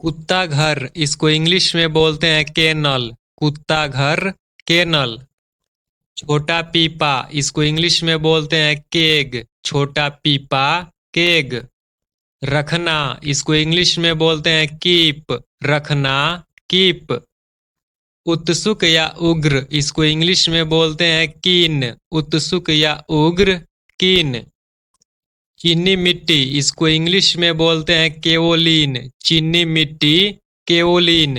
कुत्ता घर, इसको इंग्लिश में बोलते हैं केनल। कुत्ता घर, केनल। छोटा पीपा, इसको इंग्लिश में बोलते हैं केग। छोटा पीपा, केग। रखना, इसको इंग्लिश में बोलते हैं कीप। रखना, कीप। उत्सुक या उग्र, इसको इंग्लिश में बोलते हैं कीन। उत्सुक या उग्र, कीन। चीनी मिट्टी, इसको इंग्लिश में बोलते हैं केओलिन। चीनी मिट्टी, केओलिन।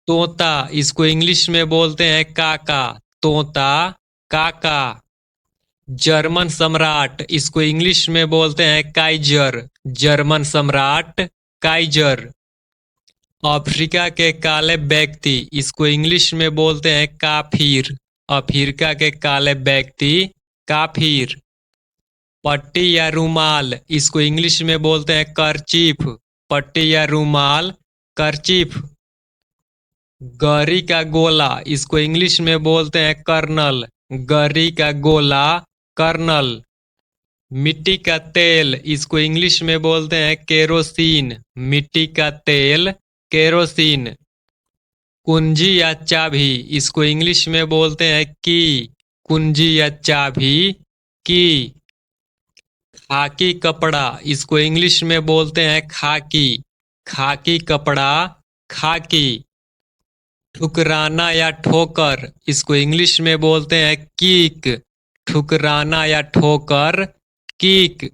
तोता, इसको इंग्लिश में बोलते हैं काका। तोता, काका। जर्मन सम्राट, इसको इंग्लिश में बोलते हैं काइजर। जर्मन सम्राट, काइजर। अफ्रीका के काले व्यक्ति, इसको इंग्लिश में बोलते हैं काफिर। अफ्रीका के काले व्यक्ति, काफिर। पट्टी या रुमाल, इसको इंग्लिश में बोलते हैं कर्चीफ। पट्टी या रुमाल, कर्चीफ। गरी का गोला, इसको इंग्लिश में बोलते हैं कर्नल। गरी का गोला, कर्नल। मिट्टी का तेल, इसको इंग्लिश में बोलते हैं केरोसिन। मिट्टी का तेल, केरोसिन। कुंजी या चाबी, इसको इंग्लिश में बोलते हैं की। कुंजी या चाबी, की। खाकी कपड़ा, इसको इंग्लिश में बोलते हैं खाकी। खाकी कपड़ा, खाकी। ठुकराना या ठोकर, इसको इंग्लिश में बोलते हैं कीक। ठुकराना या ठोकर, कीक।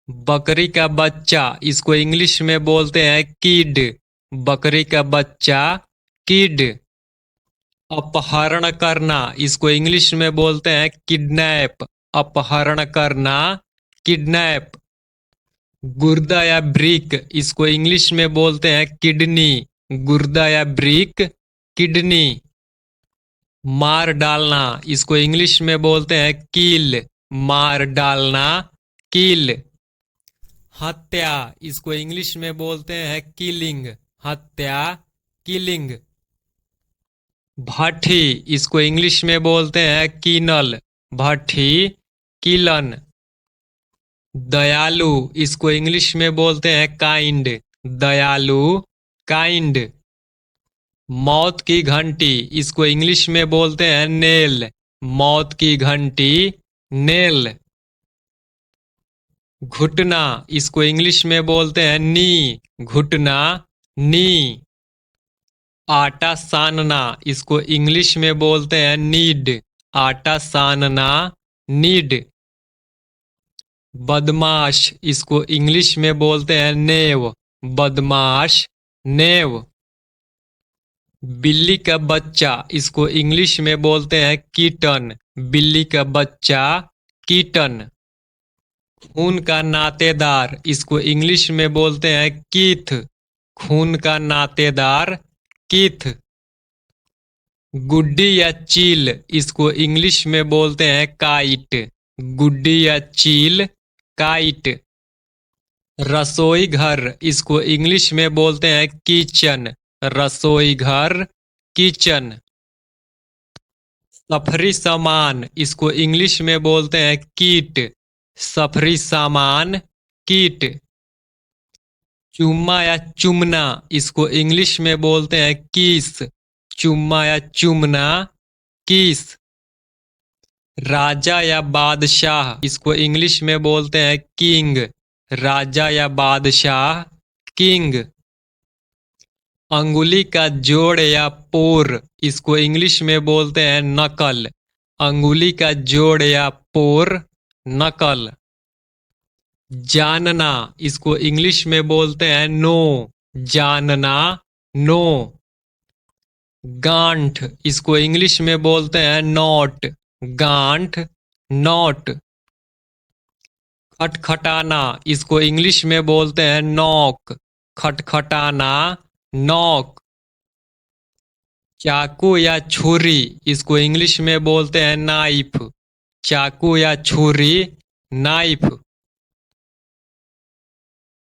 बकरी का बच्चा, इसको इंग्लिश में बोलते हैं किड। बकरी का बच्चा, किड। अपहरण करना, इसको इंग्लिश में बोलते हैं किडनैप। अपहरण करना, किडनैप। गुर्दा या ब्रिक, इसको इंग्लिश में बोलते हैं किडनी। गुर्दा या ब्रिक, किडनी। मार डालना, इसको इंग्लिश में बोलते हैं किल। मार डालना, किल। हत्या, इसको इंग्लिश में बोलते हैं किलिंग। हत्या, किलिंग। भट्ठी, इसको इंग्लिश में बोलते हैं कीनल। भट्ठी, किलन। दयालु, इसको इंग्लिश में बोलते हैं काइंड। दयालु, काइंड। मौत की घंटी, इसको इंग्लिश में बोलते हैं नेल। मौत की घंटी, नेल। घुटना, इसको इंग्लिश में बोलते हैं नी। घुटना, नी। आटा सानना, इसको इंग्लिश में बोलते हैं नीड। आटा सानना, नीड। बदमाश, इसको इंग्लिश में बोलते हैं नेव। बदमाश, नेव। बिल्ली का बच्चा, इसको इंग्लिश में बोलते हैं कीटन। बिल्ली का बच्चा, कीटन। खून का नातेदार, इसको इंग्लिश में बोलते हैं कीथ। खून का नातेदार, कीथ। गुड्डी या चील, इसको इंग्लिश में बोलते हैं काइट। गुड्डी या चील, काइट। रसोई घर, इसको इंग्लिश में बोलते हैं किचन। रसोई घर, किचन। सफरी सामान, इसको इंग्लिश में बोलते हैं कीट। सफरी सामान, कीट। चुम्मा या चुमना, इसको इंग्लिश में बोलते हैं किस। चुम्मा या चुमना, किस। राजा या बादशाह, इसको इंग्लिश में बोलते हैं किंग। राजा या बादशाह, किंग। अंगुली का जोड़ या पोर, इसको इंग्लिश में बोलते हैं नकल। अंगुली का जोड़ या पोर, नकल। जानना, इसको इंग्लिश में बोलते हैं नो। जानना, नो। गांठ, इसको इंग्लिश में बोलते हैं नॉट। गांठ, नॉट। खटखटाना, इसको इंग्लिश में बोलते हैं नॉक। खटखटाना, नॉक। चाकू या छुरी, इसको इंग्लिश में बोलते हैं नाइफ। चाकू या छुरी, नाइफ।